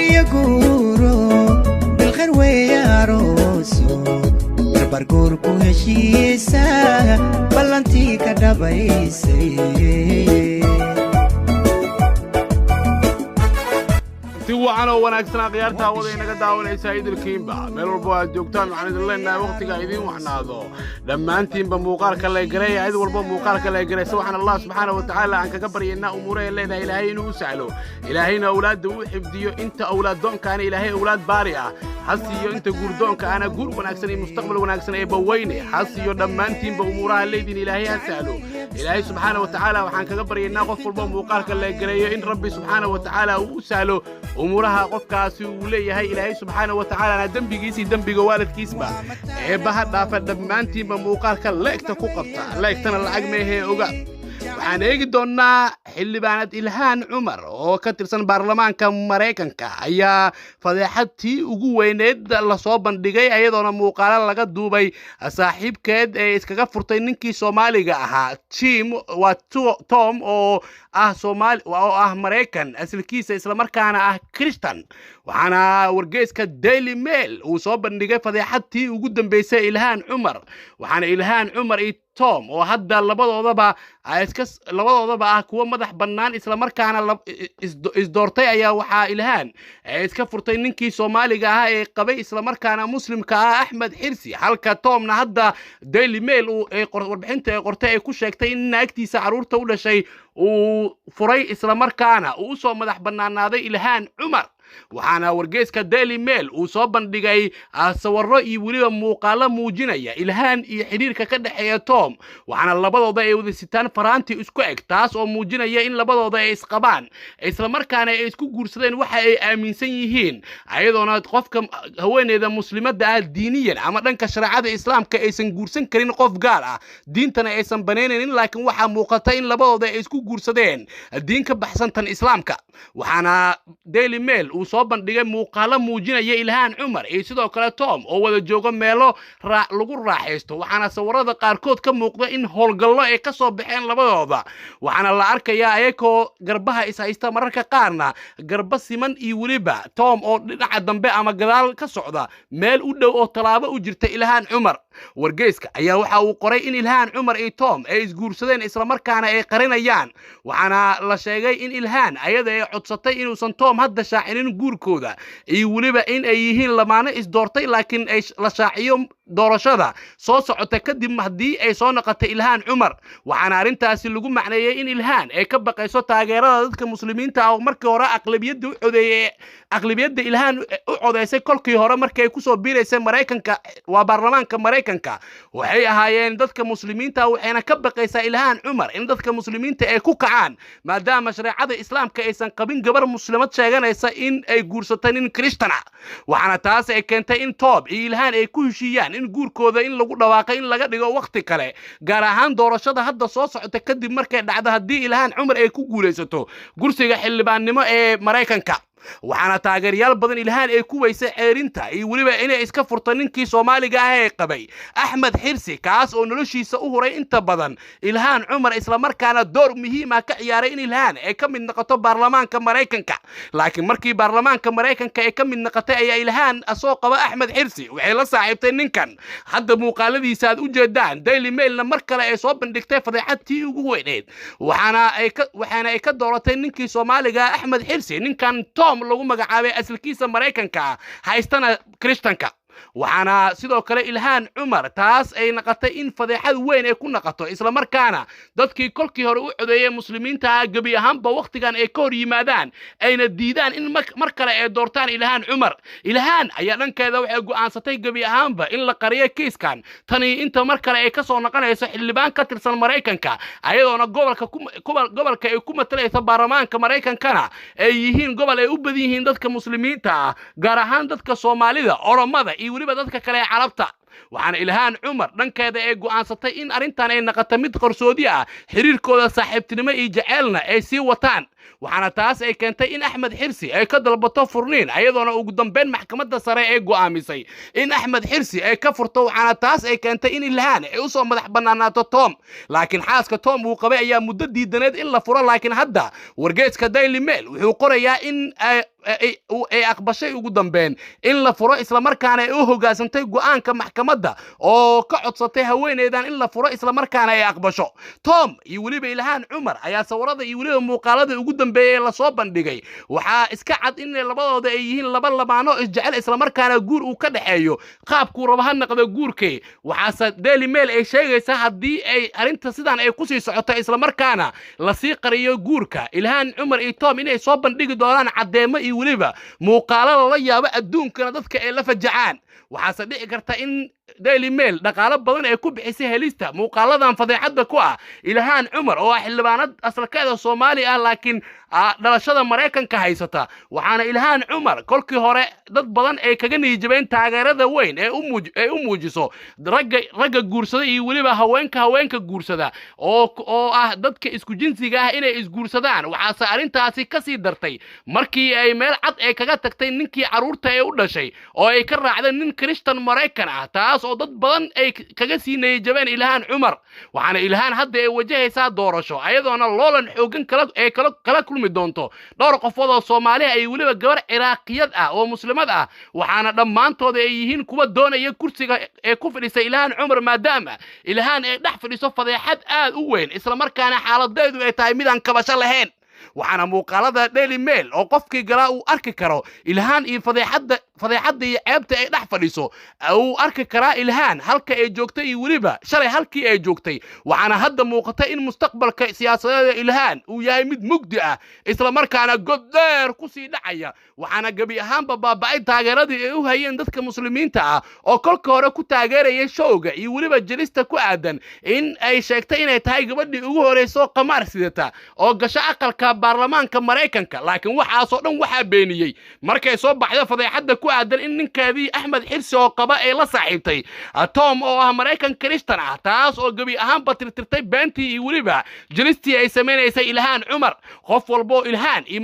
يقولو بالخير وياروسو برقوركو هشيسا بلانتي كدبايسي وعنا وناكسنا قيارتها وضعنا قداونا سعيد الكيمبا ميلور بوا جوكتان وعند الله إننا وقت قايدين وحنا ذو لما أنتم بموقارك الله يقرأي عيد والبو موقارك الله يقرأي سبحان الله سبحانه وتعالى عنك قبر ينا أموره اللينا إلهين وسعلو إلهين أولاد وحفديو أنت أولاد دون كان إلهي أولاد بارية حسيو أنت قردون كأنا قرب وناكسني مستقبل وناكسني بويني حسيو لما أنتم بأمورها الليدين إلهي سعلو إلهي سبحانه وتعالى وعنك قبر ينا قف والبو موقارك الله يقرأي إن ربي سبحانه وتعالى وسعلو أمورها قفكاسي وليهي إلهي سبحانه وتعالى أنا دنبيgiisii dambiga waalidkiisba ee baha dhaafa dhamaantiinba muuqaalka leegta ku qabta leegtana lacag meehee oga waxaan eegi doonaa xildhibaanad Ilhaan Cumar oo ka tirsan baarlamaanka Mareykanka ayaa fadeexadii ugu weyneed la soo bandhigay ayadoona muuqaal laga duubay saaxiibkeed ee iskaga furtay ninkii Soomaaliga ahaa Tom oo ah Soomaali oo ah Mareykan asalkiisa isla markaana ah Christian waxaana wargeyska Daily Mail uu soo bandhigay fadeexadii ugu dambeysay Ilhaan Cumar waxaana Ilhaan Cumar iyo Tom oo hadda labadoodaba ah kuwa madax bannaan isla markaana isdoortay ayaa waxa Ilhaan iska furtay ninkii Soomaaliga ah ee qabay isla markaana muslimka ah Axmed Xirsi halka Tomna hadda Daily Mail uu warbixinta qortay ay ku sheegtay in naagtiisa caruurta u dhashay uu furay isla markaana uu soo madax bannaanaaday Ilhaan Cumar waxaana wargeyska Daily Mail uu soo bandhigay sawirro iyo waliba muuqaalo muujinaya Ilhaan iyo xiriirka ka dhaxeeya Tom waxaana labadooda ay wada sitaan faraanti isku eg taas oo muujinaya in labadooda ay isqabaan isla markaana ay isku guursadeen waxa ay aaminsan yihiin ayadoona qofka haweeneyda muslimadda ah diiniyan ama dhanka shariicada islaamka aysan guursan karin qof gaar ah diintana aysan baneenin laakiin waxa muuqata in labadooda ay isku guursadeen diin ka baxsan tan islaamka waxaana Daily Mail uu soo bandhigay muuqaalo muujinaya Ilhaan Cumar iyo sidoo kale Tom oo wada jooga meelo lagu raaxaysto waxaana sawirada qaarkood ka muuqda in howlgallo ay ka soo baxeen labadooda waxaana la arkayaa ayagoo garbaha is haysta mararka qaarna garba siman iyo waliba Tom oo dhinaca dambe ama gadaal ka socda meel u dhow oo talaabo u jirta Ilhaan Cumar wargeyska ayaa waxa uu qoray in Ilhaan Cumar iyo Tom ay isguursadeen isla markaana ay qarinayaan waxaana la sheegay in Ilhaan ayada ay codsatay inuusan Tom hadda shaacinin guurkooda iyo waliba in ay yihiin lamaane isdoortay laakiin ay la shaaciyo doorashada soo socota kadib hadii ay soo noqotay Ilhaan Cumar waxaana arintaasi lagu macneeyay in Ilhaan ay ka baqayso taageerada dadka muslimiinta ah oo markii hore aqlabiyadda Ilhaan u codeysay kolkii hore markay ku soo biireysay Mareykanka waa baarlamaanka Mareykanka waxay ahaayeen dadka muslimiinta waxayna ka baqaysaa Ilhaan Cumar in dadka muslimiinta ay ku kacaan maadaama shariicada islaamka aysan qabin gabar muslimad sheeganaysa in ay guursato nin Christian waxaana taas ay keentay in Tom iyo Ilhaan ay ku heshiiyaan in guurkooda in lagu dhawaaqay in laga dhigo waqti kale gaar ahaan doorashada hadda soo socota kadib markay dhacdo hadii Ilhaan Cumar ay ku guuleysato kursiga xildhibaannimo ee Mareykanka waxaana taageerayaal badan Ilhaan ay ku weysay ceerinta iyo waliba inay iska furto ninkii Soomaaliga ah ee qabay Axmed Xirsi kaas oo noloshiisa u huray inta badan Ilhaan Cumar isla markaana door muhiim ah ka ciyaaray in Ilhaan ay ka mid noqoto baarlamaanka Mareykanka laakiin markii baarlamaanka Mareykanka ay ka mid noqotay ayaa Ilhaan soo qaba Axmed Xirsi waxay la saaxiibtay ninkan hadda muuqaaladiisa aad u jeedaan Daily Mailna mar kale ay soo bandhigtay fadeexadii ugu weyneed waxaana ay ka dooratay ninkii Soomaaliga Axmed Xirsi ninkan Tom lagu magacaabay asalkiisa Mareykanka haystana Christianka waxaana sidoo kale Ilhaan Cumar taas ay noqotay in fadeexad weyn ay ku noqoto isla markaana dadkii kolkii hore u codeeyay muslimiinta gabi ahaanba waqtigan ay ka hor yimaadaan ayna diidaan in mar kale ay doortaan Ilhaan Cumar Ilhaan ayaa dhankeeda waxay go'aansatay gabi ahaanba in la qariyo kiiskan tani inta mar kale ay ka soo noqonayso xildhibaan ka tirsan Mareykanka ayadoona gobolka ay ku matalayso baarlamaanka Mareykankana ay yihiin gobol ay u badan yihiin dadka muslimiinta gaar ahaan dadka Soomaalida Oromada iyo waliba dadka kale ee Carabta waxaana ilhaan cumar dhankeeda ay go'aansatay in arrintan ay noqoto mid qarsoodi ah xiriirkooda saaxiibtinimo iyo jaceylna ay sii wataan waxaana taas ay keentay in axmed xirsi ay ka dalbato furniin ayadoona ugu dambeyn maxkamadda sare ay go'aamisay in axmed xirsi ay ka furto waxaana taas ay keentay in ilhaan ay u soo madax bannaanaato tom laakiin xaaska tom uu qabay ayaa muddo diidaneed in la furo laakiin hadda wargeeska daily mail wuxuu qorayaa in ay aqbashay ugu dambeyn in la furo isla markaana ay u hogaansantay go'aanka maxkamadda oo ka codsatay haweeneydan in la furo isla markaana ay aqbasho tom iyo weliba ilhaan cumar ayaa sawirada iyo weliba muuqaalada ugu dambeeyay la soo bandhigay waxaa iska cad in labadooda ay yihiin laba lamaano isjecel isla markaana guur uu ka dhaxeeyo qaabku rabo ha noqdo guurkee waxaase daily mail ay sheegaysaa haddii ay arrinta sidan ay kusii socoto isla markaana la sii qariyo guurka ilhaan cumar iyo tom inay soo bandhigi doonaan caddeemo iyo weliba muuqaalo lala yaabo adduunkana dadka ay la fajacaan waxaase dhici karta in daily mail dhaqaale badan ay ku bixisay helista muuqaaladan fadeexadda ku ah ilhaan cumar oo ah xildhibaanad asalkeeda Soomaali ah laakiin dhalashada Mareykanka haysata waxaana ilhaan cumar kolkii hore dad badan ay kaga niyijabeen taageerada weyn ee u muujiso ragga guursada iyo weliba haweenka guursada oo ah dadka isku jinsiga ah inay isguursadaan waxaase arrintaasi ka sii dartay markii ay meel cad ay kaga tagtay ninkii caruurta ee u dhashay oo ay ka raacday nin Christian Mareykan ah taas oo dad badan ay kaga sii niyijabeen ilhaan cumar waxaana ilhaan hadda ay wajahaysaa doorasho ayadoona loolan xoogan kala kulmi doonto dhowr qofood oo Soomaali ah ay weliba gabar Ciraaqiyad ah oo muslimad ah waxaana dhammaantood ay yihiin kuwa doonaya kursiga ee ku fadhiisay ilhaan cumar maadaama ilhaan ay dhax fadhiso fadeexad aad u weyn isla markaana xaaladeedu ay tahay mid aan kabasho lahayn waxaana muuqaalada daily mail oo qofkii galaa uu arki karo ilhaan iyo fadeexadda iyo ceebta ay dhax fadhiso uu arki karaa ilhaan halka ay joogtay iyo weliba shalay halkii ay joogtay waxaana hadda muuqata in mustaqbalka siyaasadeed ilhaan uu yahay mid mugdi ah isla markaana god dheer ku sii dhacaya waxaana gabi ahaanba baaba'ay taageeradii ay u hayeen dadka muslimiinta ah oo kolka hore ku taageeraya showga iyo weliba jelista ku aadan in ay sheegtay inay tahay gabadhii ugu horeyso qamaar sidata oo gasho aqalka baarlamaanka Mareykanka laakiin waxaasoo dhan waxaa beeniyay markay soo baxday fadeexadda ku aadan in ninkeedii axmed xirsi oo qaba ay la saaxiibtay tom oo ah Mareykan Christian ah taas oo gabi ahaanba tirtirtay beentii iyo weliba jelistii ay samaynaysay ilhaan cumar qof walbo ilhaan iyo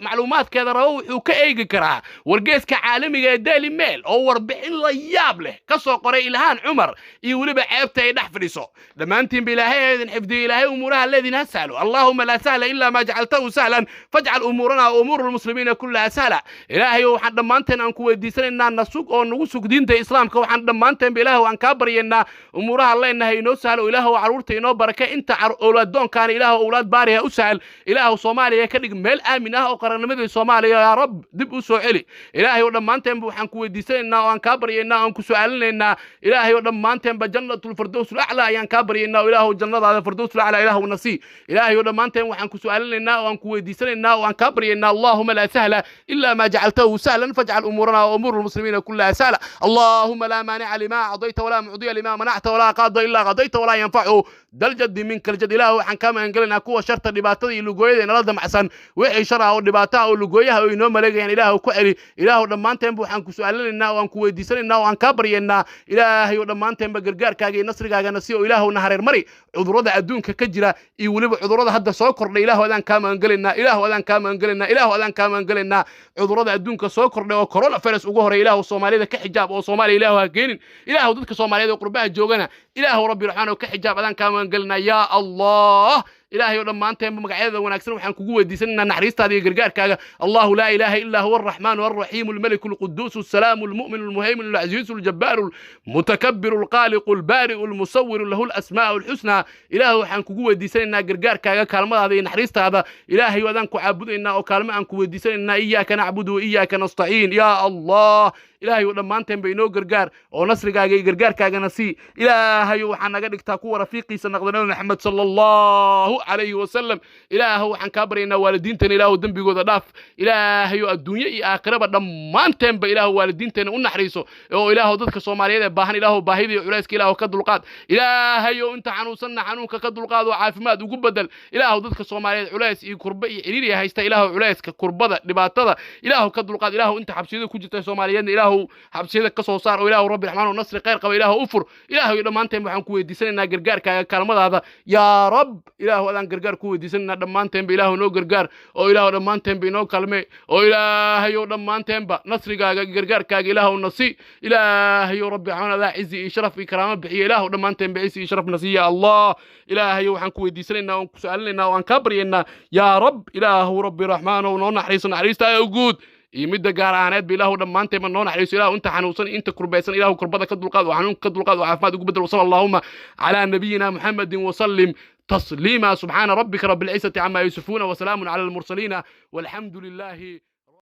macluumaadkeeda rabo wuxuu ka eegi karaa wargeeska caalamiga ee daily mail oo warbixin la yaab leh ka soo qoray ilhaan cumar iyo weliba ceebta ay dhax fadhiso dhammaantiin bilaahay idin xifdiyo ilaahay umuuraha leedina sahlo allahumma la sahla illa ma jacaltahu sahlan faj'al umurana wa umur almuslimina kullaha sahla ilaahay waxaan dhammaanteen aan ku weydiisanaynaa nasug oo nagu sug diinta islaamka waxaan dhammaanteen bilaahay aan ka baryaynaa umuuraha leenahay inoo sahlo ilaahay caruurta inoo baraka inta awlaaddoonkaan ilaahay awlaad baariha u sahal ilaahay Soomaaliya ka dhig meel aamin ah oo qaranimada Soomaaliya ya rab dib u soo celi ilaahay dhammaanteen waxaan ku weydiisanaynaa oo aan ka baryaynaa aan ku su'aalinaynaa ilaahay dhammaanteen jannatul firdaws al-a'la ayaan ka baryaynaa ilaahay jannadaada firdaws al-a'la ilaahay nasi ilaahay dhammaanteen waxaan ku su'aalinaynaa oo aan ku weydiisanaynaa oo aan ka baryaynaa allahumma la sahla illa ma jacaltahu sahlan faj'al umurana wa umur almuslimina kullaha sahla allahumma la mani'a lima a'tayta wa la mu'diya lima mana'ta wa la qada illa qadayta wa la yanfa'u dal jaddi minka al-jadd ilaahay waxaan ka maangalinaa kuwa sharta dhibaatada iyo lugooyada nala damacsan wixii sharaha oo dhibaatada oo lugooyaha oo inoo maleegayaan ilaahay ku celi ilaahay dhammaanteen waxaan ku su'aalinaynaa oo aan ku weydiisanaynaa oo aan ka baryaynaa ilaahay dhammaanteen gargaarkaaga iyo nasrigaaga nasiyo ilaahay na hareer mari cudurrada adduunka ka jira iyo waliba cudurrada hadda soo kordhay ilaahay adaan ka maangalinaa ilaahay adaan ka maangalinaa cudurrada adduunka soo kordhay oo corona virus ugu horeeyay ilaahay Soomaalida ka xijaab oo Soomaaliya ilaahay ha keenin ilaahay dadka Soomaaliyeed oo qurbaha joogana ilaahay rabbi raxmaano ka xijaab adaan ka maangalinaa ya Allah إلهي ولما أنت مقعدة ونكسر وحن كجوا ديسنا نحريست هذه جرجار كذا الله لا إله إلا هو الرحمن والرحيم الملك القدوس السلام المؤمن المهيمن العزيز الجبار المتكبر الخالق البارئ المصور له الأسماء الحسنى إلهي وحن كجوا ديسنا جرجار كذا كلمة هذه نحريست هذا إلهي وذنك عبدنا وكلمة عن كجوا ديسنا إياك نعبد وإياك نستعين يا الله إلهي ولما أنت بينو جرجار ونصر جرجار كذا نسي إلهي وحن قدك تقوى رفيقي سنقدنا محمد صلى الله عليه وسلم إلهي وحن كابرينا والدينتنا إلهي دنبي قد داف إلهي الدنيا آخرة دمان تنبا إلهي والدينتنا ونحريسو إلهي ضدك الصوماليين باهن إلهي باهيدي عليسك إلهي كدلقات إلهي أنت حنوصلنا حنوك كدلقات وعافمات وقبدل إلهي ضدك الصوماليين عليس كربي عريري هايستا إلهي عليس كربدا لباتدا إلهي كدلقات إلهي أنت حبسيدك كجت الصوماليين إلهي حبسيدك كسو صار وإلهي رب الرحمن والنصر خير قبل إلهي أفر إلهي لما أنت waxaan ku weydiisanaynaa gargaarkaaga kaalmadaada yaa rab ilaahu adaan gargaar ku weydiisanaynaa dhammaanteenba ilaahu noo gargaar oo ilaahu dhammaanteenba inoo kalme oo ilaahayow dhammaanteenba nasrigaaga gargaarkaaga ilaahu nasi ilaahayow rabbi xawnadaa cizi iyo sharaf iyo karaamo bixiya ilaahu dhammaanteenba cizi iyo sharaf nasiya allah ilaahayow waxaan ku weydiisanaynaa oon ku su'aalinaynaa oo aan kaa baryaynaa yaa rab ilaahu rabbi raxmaanow noo naxariiso naxariistaaga guud يمد جارانات بإله لما أنت من نون حريص إله وأنت حنوصل أنت كربيسان إله كربضة كدلقاد وحنون كدلقاد وعافمات وقبدل وصلى اللهم على نبينا محمد وسلم تسليما سبحان ربك رب العزة عما يصفون وسلام على المرسلين والحمد لله